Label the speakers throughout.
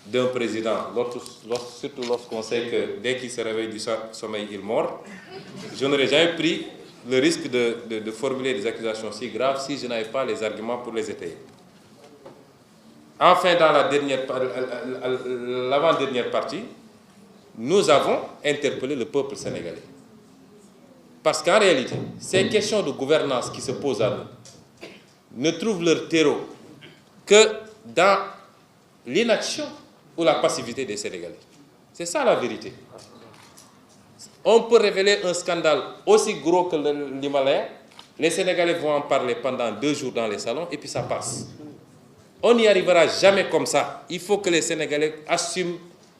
Speaker 1: d'un président, surtout lorsqu'on sait que dès qu'il se réveille du sommeil, il mord, je n'aurais jamais pris le risque de formuler des accusations si graves si je n'avais pas les arguments pour les étayer. Enfin, dans l'avant-dernière partie, nous avons interpellé le peuple sénégalais. Parce qu'en réalité, ces questions de gouvernance qui se posent à nous ne trouvent leur terreau que dans l'inaction ou la passivité des Sénégalais. C'est ça la vérité. On peut révéler un scandale aussi gros que l'Himalaya, les Sénégalais vont en parler pendant 2 jours dans les salons et puis ça passe. On n'y arrivera jamais comme ça. Il faut que les Sénégalais assument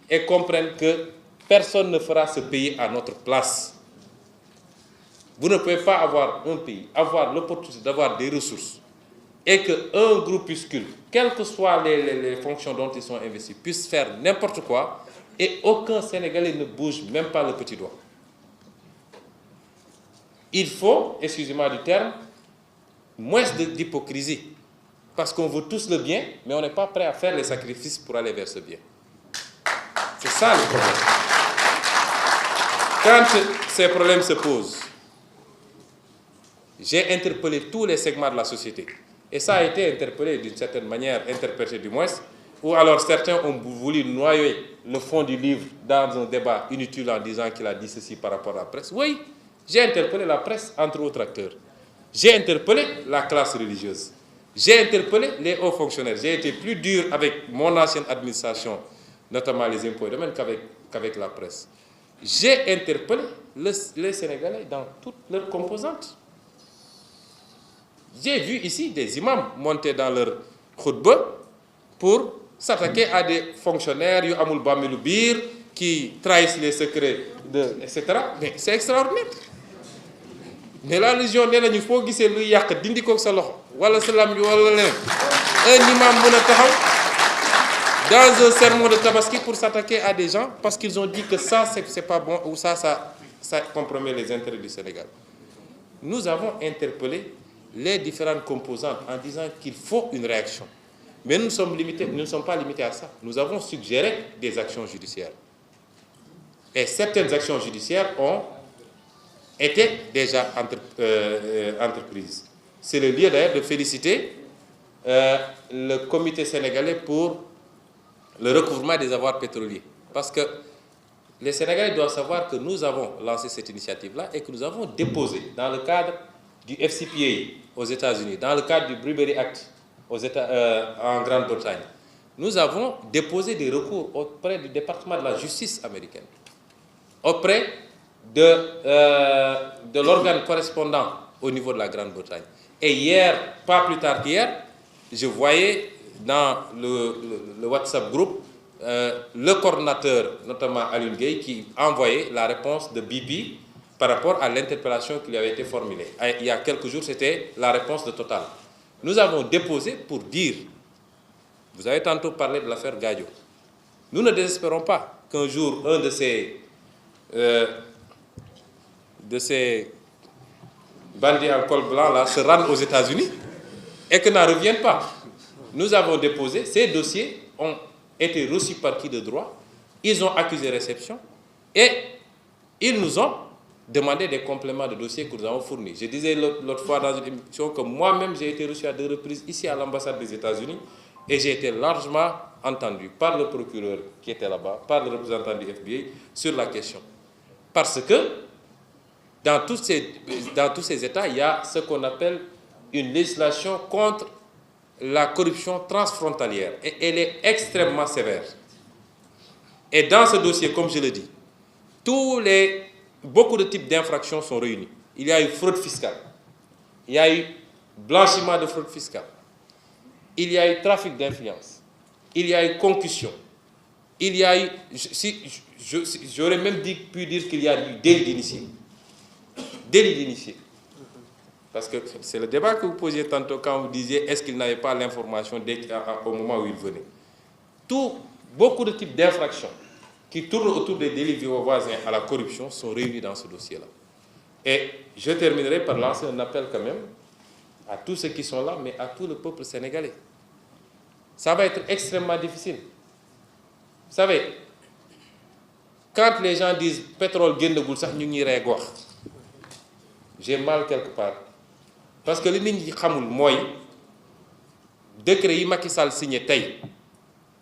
Speaker 1: et comprennent que personne ne fera ce pays à notre place. Vous ne pouvez pas avoir un pays, avoir l'opportunité d'avoir des ressources et qu'un groupuscule, quelles que soient les fonctions dont ils sont investis, puisse faire n'importe quoi et aucun Sénégalais ne bouge même pas le petit doigt. Il faut, excusez-moi du terme, moins d'hypocrisie. Parce qu'on veut tous le bien, mais on n'est pas prêt à faire les sacrifices pour aller vers ce bien. C'est ça le problème. Quand ces problèmes se posent, j'ai interpellé tous les segments de la société. Et ça a été interpellé d'une certaine manière, interprété du moins, ou alors certains ont voulu noyer le fond du livre dans un débat inutile en disant qu'il a dit ceci par rapport à la presse. Oui, j'ai interpellé la presse, entre autres acteurs. J'ai interpellé la classe religieuse. J'ai interpellé les hauts fonctionnaires. J'ai été plus dur avec mon ancienne administration, notamment les impôts et domaines, qu'avec la presse. J'ai interpellé les Sénégalais dans toutes leurs composantes. J'ai vu ici des imams monter dans leur khutba pour s'attaquer à des fonctionnaires yu amul bàmmeelu biir qui trahissent les secrets, etc. Mais c'est extraordinaire. Mais la religion nee nañu foo gisee luy yàq dindi ko sa loxo wala sa lam wala leneen un imam mën a taxaw dans un sermon de tabaski pour s'attaquer à des gens parce qu'ils ont dit que ça c'est pas bon ou ça compromet les intérêts du Sénégal. Nous avons interpellé les différentes composantes en disant qu'il faut une réaction. Mais nous ne sommes pas limités à ça. Nous avons suggéré des actions judiciaires. Et certaines actions judiciaires ont été déjà entreprises. C'est le lieu d'ailleurs de féliciter le comité sénégalais pour le recouvrement des avoirs pétroliers. Parce que les Sénégalais doivent savoir que nous avons lancé cette initiative-là et que nous avons déposé dans le cadre du FCPA aux États-Unis, dans le cadre du Bribery Act en Grande-Bretagne. Nous avons déposé des recours auprès du département de la justice américaine, auprès de l'organe correspondant au niveau de la Grande-Bretagne. Et hier, pas plus tard qu'hier, je voyais dans le WhatsApp group le coordonnateur, notamment Alioune Gueye, qui envoyait la réponse de BP par rapport à l'interpellation qui lui avait été formulée. Il y a quelques jours, c'était la réponse de Total. Nous avons déposé pour dire, vous avez tantôt parlé de l'affaire Gadio, nous ne désespérons pas qu'un jour, un de ces bandits en col blanc là se rende aux États-Unis et que n'en reviennent pas. Nous avons déposé, ces dossiers ont été reçus par qui de droit, ils ont accusé réception et ils nous ont demandé des compléments de dossiers que nous avons fournis. Je disais l'autre fois dans une émission que moi-même j'ai été reçu à 2 reprises ici à l'ambassade des États-Unis et j'ai été largement entendu par le procureur qui était là-bas, par le représentant du FBI sur la question. Parce que dans tous ces États, il y a ce qu'on appelle une législation contre la corruption transfrontalière et elle est extrêmement sévère. Et dans ce dossier, comme je le dis, beaucoup de types d'infractions sont réunis. Il y a eu fraude fiscale, il y a eu blanchiment de fraude fiscale, il y a eu trafic d'influence, il y a eu concussion, il y a eu, j'aurais même pu dire qu'il y a eu délit d'initié. Délit d'initié. Parce que c'est le débat que vous posiez tantôt quand vous disiez est-ce qu'il n'avait pas l'information au moment où il venait. Beaucoup de types d'infractions qui tournent autour des délits voisins à la corruption sont réunis dans ce dossier-là. Et je terminerai par lancer un appel quand même à tous ceux qui sont là, mais à tout le peuple sénégalais. Ça va être extrêmement difficile. savez, quand les gens disent pétrole génnagul sax ñu ngi rey gox, j'ai mal quelque part. Parce que li nit ñi xamul mooy décret yi Macky Sall signé tey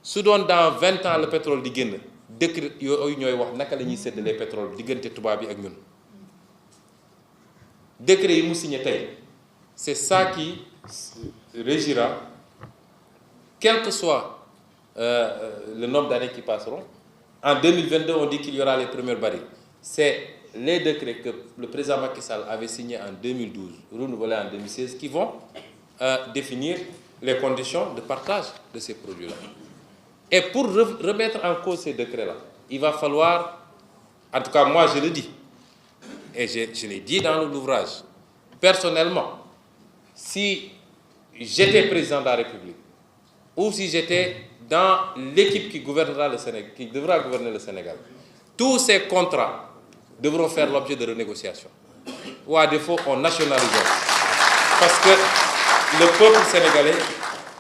Speaker 1: su doon dans 20 ans le pétrole di génn décret yooyu ñooy wax naka la ñuy séddalee pétrole diggante tubaab bi ak ñun. Décret yi mu signé tey c'est ça qui régira, quel que soit le nombre d'années qui passeront. En 2022, on dit qu'il y aura les premiers barils. C'est les décrets que le président Macky Sall avait signés en 2012, renouvelés en 2016, qui vont définir les conditions de partage de ces produits-là. Et pour remettre en cause ces décrets-là, il va falloir, en tout cas moi je le dis, et je l'ai dit dans l'ouvrage, personnellement, si j'étais président de la République, ou si j'étais dans l'équipe qui gouvernera le Sénégal, qui devra gouverner le Sénégal, tous ces contrats devront faire l'objet de renégociation. Ou à défaut, on nationalisera. Parce que le peuple sénégalais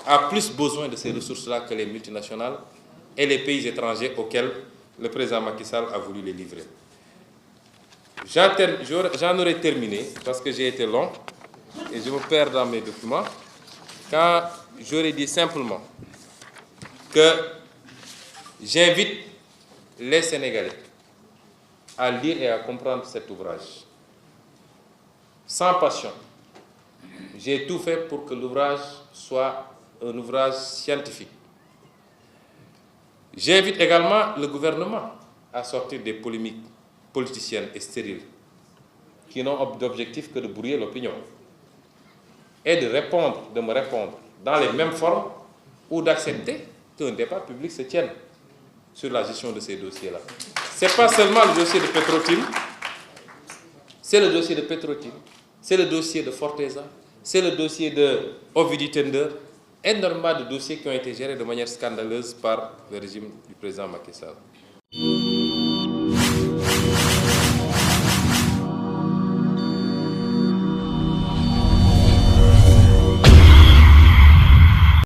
Speaker 1: a plus besoin de ces ressources-là que les multinationales et les pays étrangers auxquels le président Macky Sall a voulu les livrer. J'en aurais terminé parce que j'ai été long et je me perds dans mes documents quand j'aurais dit simplement que j'invite les Sénégalais à lire et à comprendre cet ouvrage. Sans passion, j'ai tout fait pour que l'ouvrage soit un ouvrage scientifique. J'invite également le gouvernement à sortir des polémiques politiciennes et stériles qui n'ont d'objectif que de brouiller l'opinion et de me répondre dans les mêmes formes ou d'accepter qu'un débat public se tienne sur la gestion de ces dossiers-là. Ce n'est pas seulement le dossier de Petro-Tim, c'est le dossier de Petro-Tim, c'est le dossier de Forteza, c'est le dossier de Ovidi Tender, énormément de dossiers qui ont été gérés de manière scandaleuse par le régime du président Macky Sall.